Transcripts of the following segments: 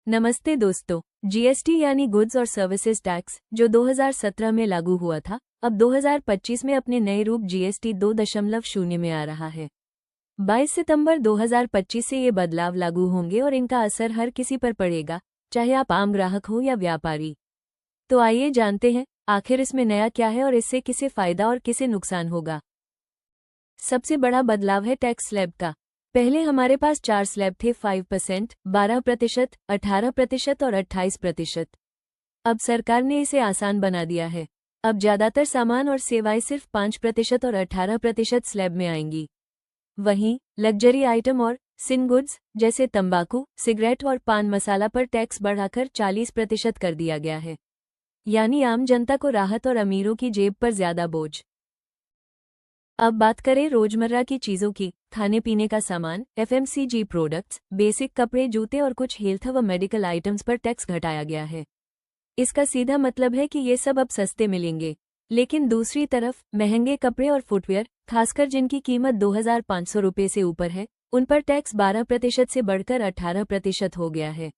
नमस्ते दोस्तों। जीएसटी यानी गुड्स और सर्विसेज टैक्स जो 2017 में लागू हुआ था, अब 2025 में अपने नए रूप जीएसटी 2.0 में आ रहा है। 22 सितंबर 2025 से ये बदलाव लागू होंगे और इनका असर हर किसी पर पड़ेगा, चाहे आप आम ग्राहक हो या व्यापारी। तो आइए जानते हैं आखिर इसमें नया क्या है और इससे किसे फायदा और किसे नुकसान होगा। सबसे बड़ा बदलाव है टैक्स स्लैब का। पहले हमारे पास 4 स्लैब थे, 5%, 12%, 18% और 28%। अब सरकार ने इसे आसान बना दिया है। अब ज्यादातर सामान और सेवाएं सिर्फ 5% और 18% स्लैब में आएंगी। वहीं लग्जरी आइटम और सिन गुड्स जैसे तंबाकू, सिगरेट और पान मसाला पर टैक्स बढ़ाकर 40% कर दिया गया है। यानी आम जनता को राहत और अमीरों की जेब पर ज्यादा बोझ। अब बात करें रोजमर्रा की चीजों की। खाने पीने का सामान, एफएमसीजी प्रोडक्ट्स, बेसिक कपड़े, जूते और कुछ हेल्थ व मेडिकल आइटम्स पर टैक्स घटाया गया है। इसका सीधा मतलब है कि ये सब अब सस्ते मिलेंगे। लेकिन दूसरी तरफ महंगे कपड़े और फुटवेयर, खासकर जिनकी कीमत 2,500 रुपये से ऊपर है, उन पर टैक्स 12% से बढ़कर 18% हो गया है।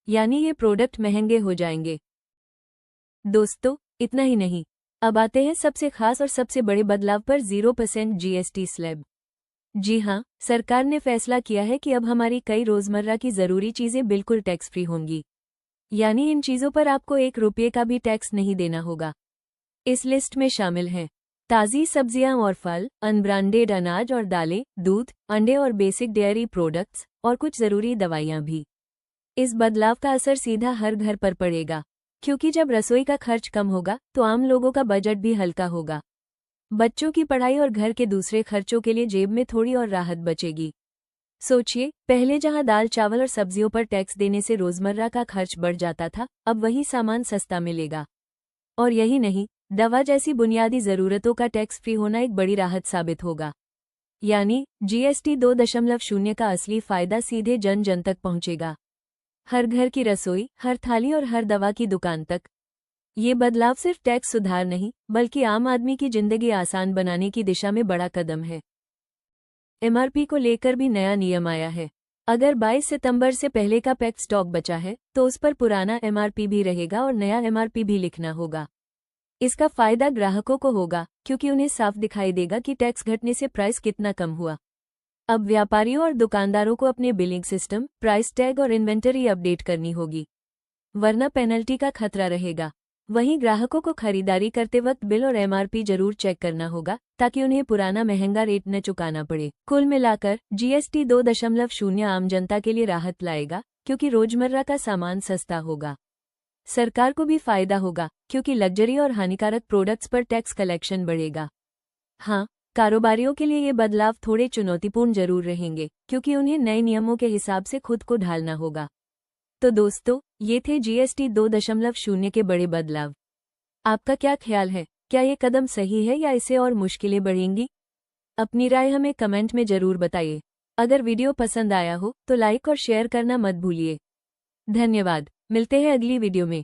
यानी ये प्रोडक्ट महंगे हो जाएंगे। दोस्तों, इतना ही नहीं, अब आते हैं सबसे खास और सबसे बड़े बदलाव पर, 0% जीएसटी स्लैब। जी हाँ, सरकार ने फैसला किया है कि अब हमारी कई रोजमर्रा की जरूरी चीजें बिल्कुल टैक्स फ्री होंगी। यानी इन चीजों पर आपको 1 रुपये का भी टैक्स नहीं देना होगा। इस लिस्ट में शामिल हैं ताज़ी सब्जियां और फल, अनब्रांडेड अनाज और दालें, दूध, अंडे और बेसिक डेयरी प्रोडक्ट्स और कुछ जरूरी दवाइयां भी। इस बदलाव का असर सीधा हर घर पर पड़ेगा, क्योंकि जब रसोई का खर्च कम होगा तो आम लोगों का बजट भी हल्का होगा। बच्चों की पढ़ाई और घर के दूसरे खर्चों के लिए जेब में थोड़ी और राहत बचेगी। सोचिए, पहले जहां दाल, चावल और सब्जियों पर टैक्स देने से रोजमर्रा का खर्च बढ़ जाता था, अब वही सामान सस्ता मिलेगा। और यही नहीं, दवा जैसी बुनियादी जरूरतों का टैक्स फ्री होना एक बड़ी राहत साबित होगा। यानी जीएसटी 2.0 का असली फायदा सीधे जन जन तक पहुंचेगा। हर घर की रसोई, हर थाली और हर दवा की दुकान तक। ये बदलाव सिर्फ टैक्स सुधार नहीं, बल्कि आम आदमी की जिंदगी आसान बनाने की दिशा में बड़ा कदम है। एमआरपी को लेकर भी नया नियम आया है। अगर 22 सितंबर से पहले का पैक्ड स्टॉक बचा है, तो उस पर पुराना एमआरपी भी रहेगा और नया एमआरपी भी लिखना होगा। इसका फायदा ग्राहकों को होगा, क्योंकि उन्हें साफ दिखाई देगा कि टैक्स घटने से प्राइस कितना कम हुआ। अब व्यापारियों और दुकानदारों को अपने बिलिंग सिस्टम, प्राइस टैग और इन्वेंटरी अपडेट करनी होगी, वरना पेनल्टी का खतरा रहेगा। वहीं ग्राहकों को खरीदारी करते वक्त बिल और एमआरपी जरूर चेक करना होगा, ताकि उन्हें पुराना महंगा रेट न चुकाना पड़े। कुल मिलाकर जीएसटी 2.0 आम जनता के लिए राहत लाएगा, क्योंकि रोजमर्रा का सामान सस्ता होगा। सरकार को भी फायदा होगा, क्योंकि लग्जरी और हानिकारक प्रोडक्ट्स पर टैक्स कलेक्शन बढ़ेगा। हाँ, कारोबारियों के लिए ये बदलाव थोड़े चुनौतीपूर्ण जरूर रहेंगे, क्योंकि उन्हें नए नियमों के हिसाब से खुद को ढालना होगा। तो दोस्तों, ये थे जीएसटी 2.0 के बड़े बदलाव। आपका क्या ख्याल है? क्या ये कदम सही है या इससे और मुश्किलें बढ़ेंगी? अपनी राय हमें कमेंट में जरूर बताइए। अगर वीडियो पसंद आया हो तो लाइक और शेयर करना मत भूलिए। धन्यवाद। मिलते हैं अगली वीडियो में।